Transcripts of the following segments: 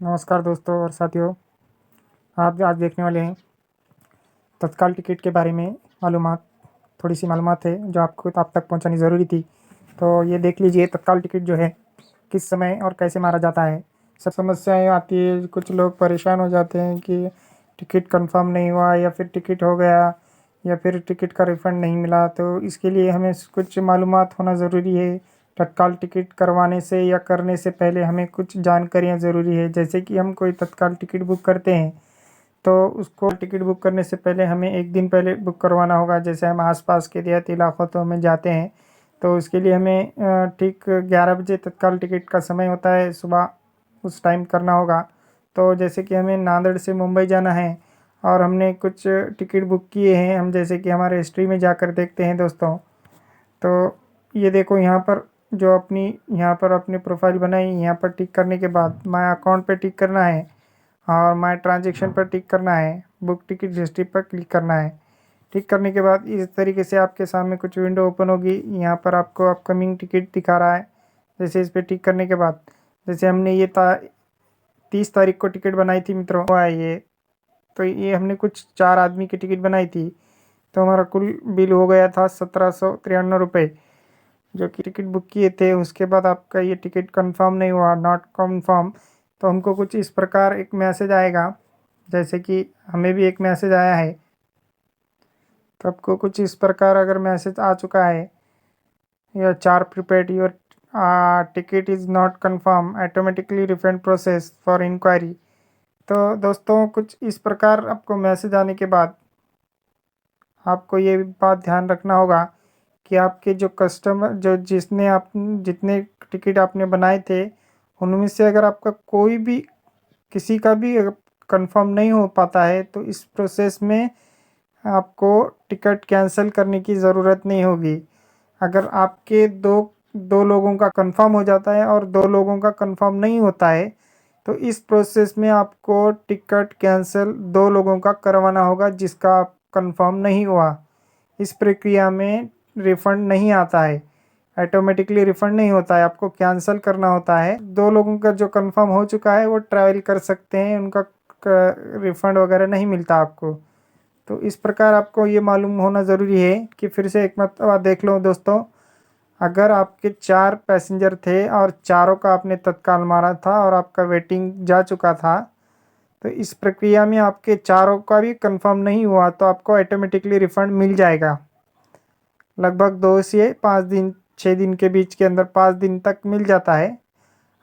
नमस्कार दोस्तों और साथियों, आप आज देखने वाले हैं तत्काल टिकट के बारे में मालूमात। थोड़ी सी मालूमात है जो आपको आप तक पहुंचानी ज़रूरी थी। तो ये देख लीजिए, तत्काल टिकट जो है किस समय और कैसे मारा जाता है। सब समस्याएं आती है, कुछ लोग परेशान हो जाते हैं कि टिकट कंफर्म नहीं हुआ या फिर टिकट हो गया या फिर टिकट का रिफ़ंड नहीं मिला। तो इसके लिए हमें कुछ मालूमात होना ज़रूरी है। तत्काल टिकट करवाने से या करने से पहले हमें कुछ जानकारियाँ ज़रूरी है। जैसे कि हम कोई तत्काल टिकट बुक करते हैं तो उसको टिकट बुक करने से पहले हमें एक दिन पहले बुक करवाना होगा। जैसे हम आसपास के देहाती इलाकों में जाते हैं तो उसके लिए हमें ठीक 11 बजे तत्काल टिकट का समय होता है, सुबह उस टाइम करना होगा। तो जैसे कि हमें नांदेड़ से मुंबई जाना है और हमने कुछ टिकट बुक किए हैं, हम जैसे कि हमारे हिस्ट्री में जाकर देखते हैं दोस्तों। तो ये देखो, यहाँ पर जो अपनी यहाँ पर अपनी प्रोफाइल बनाई, यहाँ पर टिक करने के बाद माय अकाउंट पे टिक करना है और माय ट्रांजैक्शन पर टिक करना है, बुक टिकट हिस्ट्री पर क्लिक करना है। टिक करने के बाद इस तरीके से आपके सामने कुछ विंडो ओपन होगी। यहाँ पर आपको अपकमिंग टिकट दिखा रहा है। जैसे इस पर टिक करने के बाद, जैसे हमने ये 30 तारीख को टिकट बनाई थी मित्रों, हुआ है ये। तो ये हमने कुछ 4 आदमी की टिकट बनाई थी, तो हमारा कुल बिल हो गया था 1793 रुपये जो कि टिकट बुक किए थे। उसके बाद आपका ये टिकट कंफर्म नहीं हुआ, नॉट कंफर्म। तो हमको कुछ इस प्रकार एक मैसेज आएगा, जैसे कि हमें भी एक मैसेज आया है। तो आपको कुछ इस प्रकार अगर मैसेज आ चुका है, या 4 prepaid your ticket is not confirm, automatically refund process for inquiry. तो दोस्तों, कुछ इस प्रकार आपको मैसेज आने के बाद आपको ये बात ध्यान रखना होगा कि आपके जो कस्टमर जो जिसने आप जितने टिकट आपने बनाए थे, उनमें से अगर आपका कोई भी किसी का भी कंफर्म नहीं हो पाता है तो इस प्रोसेस में आपको टिकट कैंसिल करने की ज़रूरत नहीं होगी। अगर आपके दो दो लोगों का कंफर्म हो जाता है और दो लोगों का कंफर्म नहीं होता है, तो इस प्रोसेस में आपको टिकट कैंसिल दो लोगों का करवाना होगा जिसका कंफर्म नहीं हुआ। इस प्रक्रिया में रिफ़ंड नहीं आता है, ऑटोमेटिकली रिफ़ंड नहीं होता है, आपको कैंसिल करना होता है। दो लोगों का जो कंफर्म हो चुका है वो ट्रैवल कर सकते हैं, उनका रिफ़ंड वगैरह नहीं मिलता आपको। तो इस प्रकार आपको ये मालूम होना ज़रूरी है कि फिर से एक मरतबा देख लो दोस्तों, अगर आपके 4 पैसेंजर थे और चारों का आपने तत्काल मारा था और आपका वेटिंग जा चुका था, तो इस प्रक्रिया में आपके चारों का भी कंफर्म नहीं हुआ तो आपको ऑटोमेटिकली रिफ़ंड मिल जाएगा। लगभग 2 से 5 दिन 6 दिन के बीच के अंदर 5 दिन तक मिल जाता है।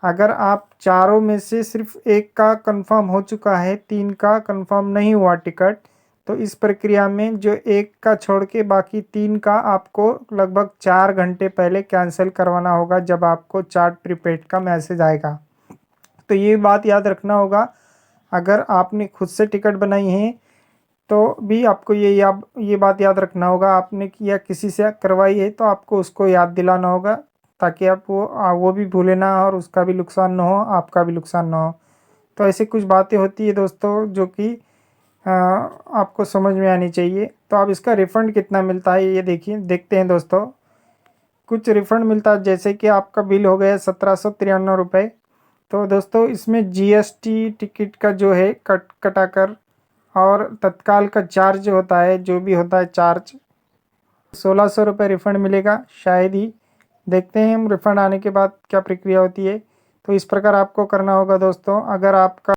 अगर आप चारों में से सिर्फ एक का कंफर्म हो चुका है, 3 का कंफर्म नहीं हुआ टिकट, तो इस प्रक्रिया में जो एक का छोड़ के बाकी 3 का आपको लगभग 4 घंटे पहले कैंसिल करवाना होगा, जब आपको चार्ट प्रीपेड का मैसेज आएगा। तो ये बात याद रखना होगा, अगर आपने खुद से टिकट बनाई है तो भी आपको ये बात याद रखना होगा, आपने या किसी से करवाई है तो आपको उसको याद दिलाना होगा, ताकि आप वो भी भूले ना और उसका भी नुकसान ना हो, आपका भी नुकसान ना हो। तो ऐसी कुछ बातें होती है दोस्तों जो कि आपको समझ में आनी चाहिए। तो आप इसका रिफ़ंड कितना मिलता है ये देखते हैं दोस्तों। कुछ रिफ़ंड मिलता है, जैसे कि आपका बिल हो गया 1793 रुपये। तो दोस्तों, इसमें जीएसटी टिकट का जो है कटाकर और तत्काल का चार्ज होता है, जो भी होता है चार्ज, 1600 रुपये रिफ़ंड मिलेगा शायद ही। देखते हैं हम रिफ़ंड आने के बाद क्या प्रक्रिया होती है। तो इस प्रकार आपको करना होगा दोस्तों। अगर आपका